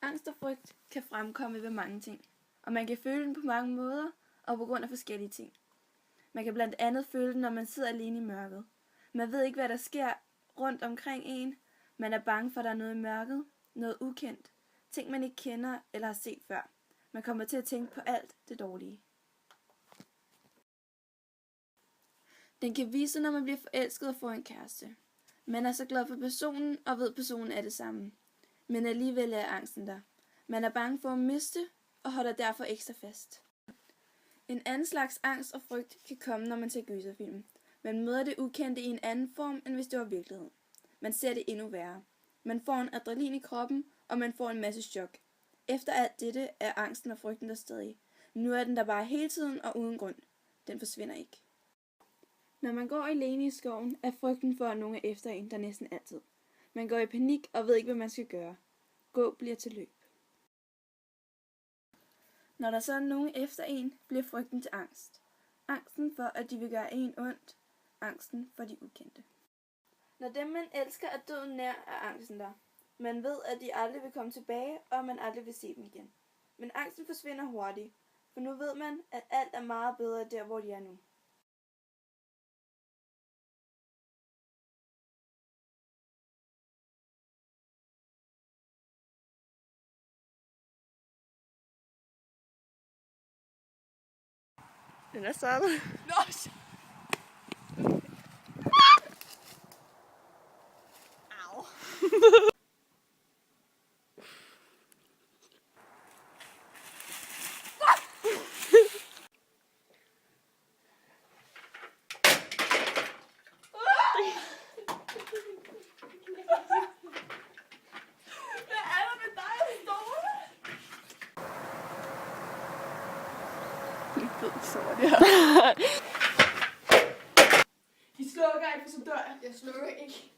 Angst og frygt kan fremkomme ved mange ting, og man kan føle den på mange måder og på grund af forskellige ting. Man kan blandt andet føle den, når man sidder alene i mørket. Man ved ikke, hvad der sker rundt omkring en. Man er bange for, at der er noget i mørket, noget ukendt, ting man ikke kender eller har set før. Man kommer til at tænke på alt det dårlige. Den kan vise, når man bliver forelsket og får en kæreste. Man er så glad for personen og ved, at personen er det samme. Men alligevel er angsten der. Man er bange for at miste og holder derfor ekstra fast. En anden slags angst og frygt kan komme, når man ser gyserfilm. Man møder det ukendte i en anden form, end hvis det var virkelighed. Man ser det endnu værre. Man får en adrenalin i kroppen, og man får en masse chok. Efter alt dette er angsten og frygten der stadig. Nu er den der bare hele tiden og uden grund. Den forsvinder ikke. Når man går alene i skoven, er frygten for, at nogen er efter en der næsten altid. Man går i panik og ved ikke, hvad man skal gøre. Gå bliver til løb. Når der så er nogen efter en, bliver frygten til angst. Angsten for, at de vil gøre en ondt. Angsten for de ukendte. Når dem, man elsker, er døden nær, er angsten der. Man ved, at de aldrig vil komme tilbage, og man aldrig vil se dem igen. Men angsten forsvinder hurtigt, for nu ved man, at alt er meget bedre der, hvor de er nu. Den er startet. Nå! Au. Hvad er der med dig og Stone? Så var det her. I slukker ikke, for så dør jeg. Jeg slukker ikke.